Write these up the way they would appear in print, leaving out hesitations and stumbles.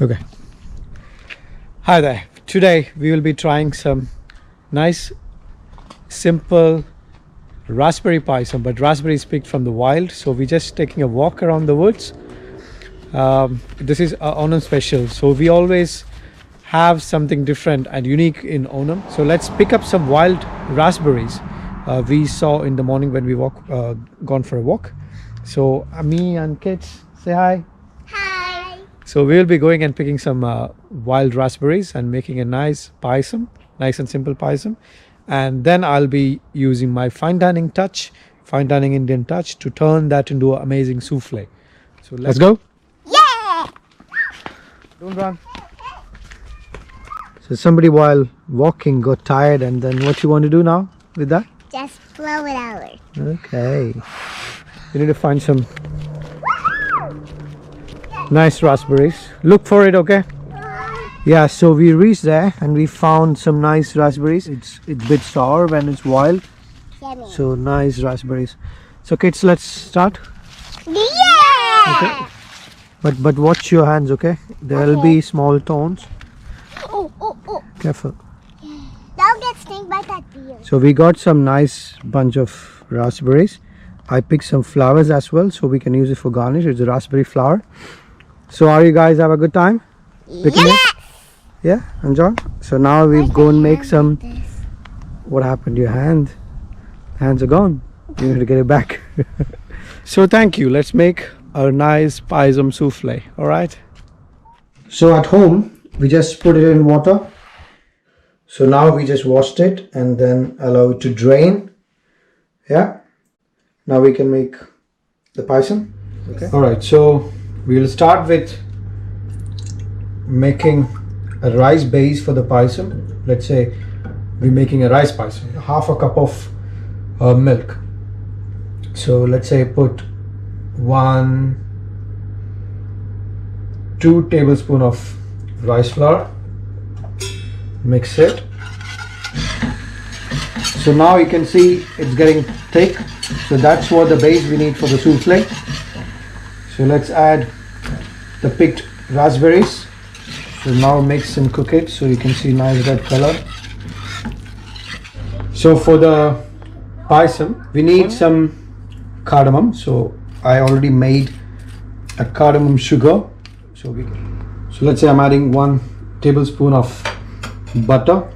Okay. Hi there. Today we will be trying some nice, simple raspberry payasam, but raspberry is picked from the wild. So we're just taking a walk around the woods. This is a Onam special. So we always have something different and unique in Onam. So let's pick up some wild raspberries we saw in the morning when we gone for a walk. So me and kids, say hi. Hi. So we will be going and picking some wild raspberries and making a nice payasam, nice and simple payasam. And then I'll be using my fine dining Indian touch to turn that into an amazing souffle. So let's go. Yeah. Don't run. So somebody while walking got tired, and then what you want to do now with that? Just blow it out. Okay. You need to find some nice raspberries. Look for it, okay? Yeah, so we reached there and we found some nice raspberries. It's a bit sour when it's wild. Yummy. So nice raspberries. So kids, let's start. Yeah. Okay. But watch your hands, okay? There will be small thorns. Oh. Careful. Don't get stung by that bee. So we got some nice bunch of raspberries. I picked some flowers as well, so we can use it for garnish. It's a raspberry flower. So are you guys have a good time picking it? Yeah, enjoy. So now we go and make some. What happened to your hand? Hands are gone. You need to get it back. So thank you. Let's make a nice payasam souffle. All right. So at home we just put it in water. So now we just washed it and then allow it to drain. Yeah. Now we can make the payasam. Okay. All right. So we will start with making a rice base for the payasam. Let's say we're making a rice payasam. Half a cup of milk. So let's say put 2 tablespoons of rice flour. Mix it. So now you can see it's getting thick. So that's what the base we need for the souffle. So let's add the picked raspberries. So now mix and cook it so you can see nice red color. So for the payasam we need some cardamom. So I already made a cardamom sugar. So let's say I'm adding 1 tablespoon of butter.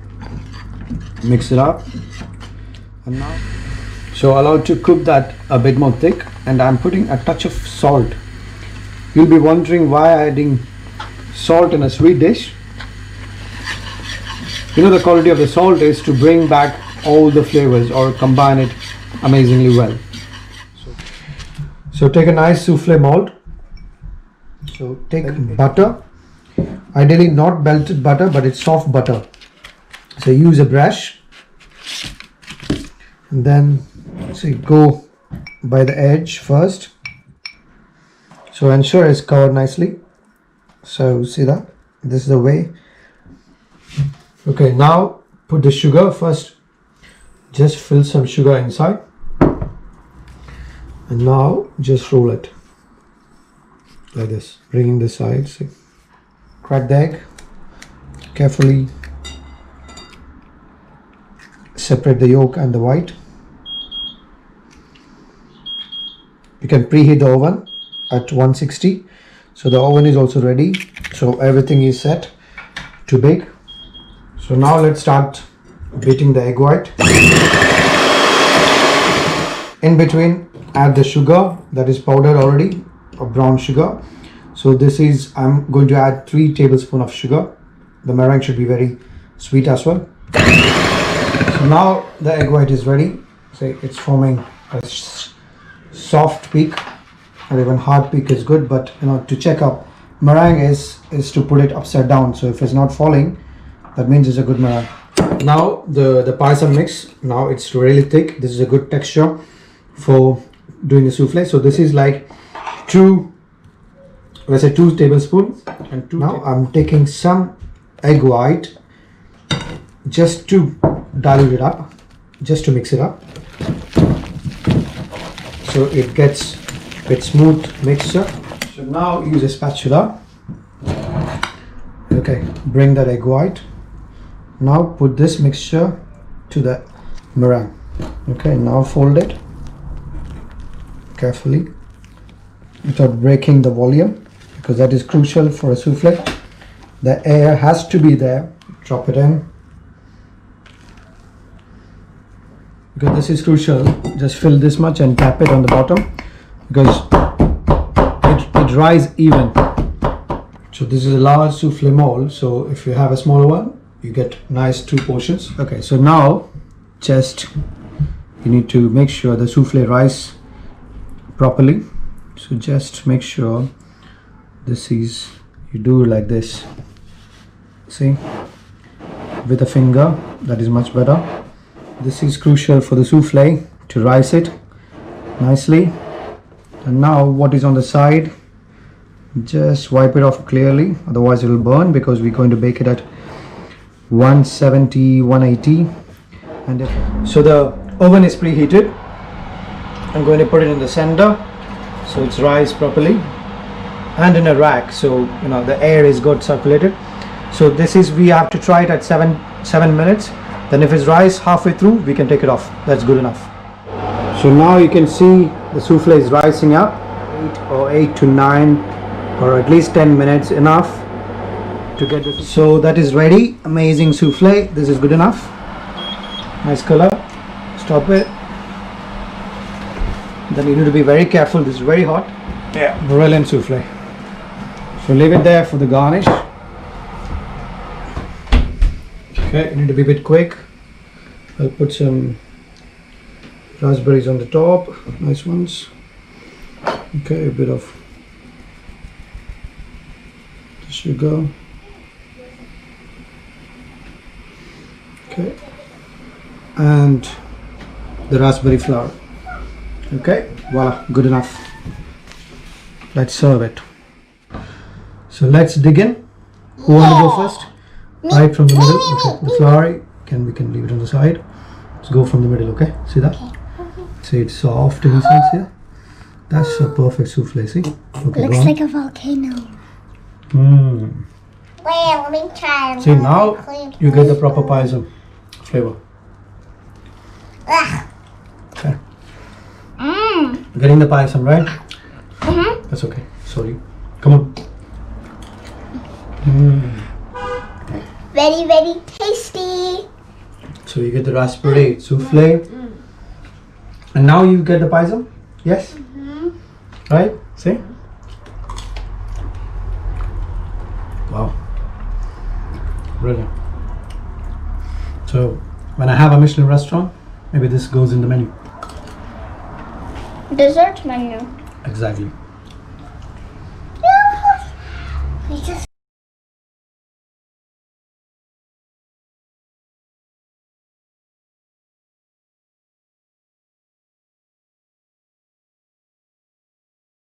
Mix it up. And now so allow to cook that a bit more thick, and I'm putting a touch of salt. You'll be wondering why adding salt in a sweet dish. You know, the quality of the salt is to bring back all the flavors or combine it amazingly well. So take a nice souffle mold. So take butter, ideally not melted butter, but it's soft butter. So use a brush and then go by the edge first. So ensure it's covered nicely. So see that? This is the way. Okay, now put the sugar first. Just fill some sugar inside. And now just roll it like this, bringing the sides. Crack the egg. Carefully separate the yolk and the white. You can preheat the oven at 160. So the oven is also ready. So everything is set to bake. So now let's start beating the egg white. In between, add the sugar that is powdered already, or brown sugar. So this is, I'm going to add 3 tablespoons of sugar. The meringue should be very sweet as well. So now the egg white is ready. So it's forming a soft peak, or even hard peak is good, but you know, to check up meringue is to put it upside down. So if it's not falling, that means it's a good meringue. Now the payasam mix, now it's really thick. This is a good texture for doing the souffle. So this is like 2 tablespoons. And now I'm taking some egg white just to dilute it up, just to mix it up, so it gets a bit smooth mixture. So now use a spatula Okay, bring that egg white. Now put this mixture to the meringue. Okay, now fold it carefully without breaking the volume, because that is crucial for a souffle. The air has to be there. Drop it in, because this is crucial. Just fill this much and tap it on the bottom, because it rise even. So this is a large souffle mold, so if you have a smaller one, you get nice 2 portions. Okay, so now just you need to make sure the souffle rise properly. So just make sure this is, you do like this, see, with a finger. That is much better. This is crucial for the souffle to rise it nicely. And now what is on the side, just wipe it off clearly, otherwise it will burn, because we're going to bake it at 170, 180. And so the oven is preheated. I'm going to put it in the center so it's rise properly, and in a rack, so you know the air is good circulated. So this is, we have to try it at 7 minutes. Then if it's rise halfway through, we can take it off. That's good enough. So now you can see the souffle is rising up. 8 to 9 or at least 10 minutes enough to get this. So that is ready. Amazing souffle. This is good enough. Nice color. Stop it. Then you need to be very careful. This is very hot. Yeah, brilliant souffle. So leave it there for the garnish. Okay, you need to be a bit quick. I'll put some raspberries on the top, nice ones. Okay, a bit of the sugar. Okay, and the raspberry flour. Okay, voila, good enough. Let's serve it. So let's dig in. Who want to go first? Right from the middle. Okay, the flour we can leave it on the side. Let's go from the middle. Okay, see that? See, it's soft inside here. That's a perfect souffle. See? Okay, Looks like a volcano. Wait, let me try. See, now you get the proper payasam flavor. Okay. Getting the payasam, right? That's okay. Sorry. Come on. Very, very tasty. So you get the raspberry souffle, and now you get the payasam. Yes. Right? See? Wow. Brilliant. So when I have a Michelin restaurant, maybe this goes in the menu. Dessert menu. Exactly.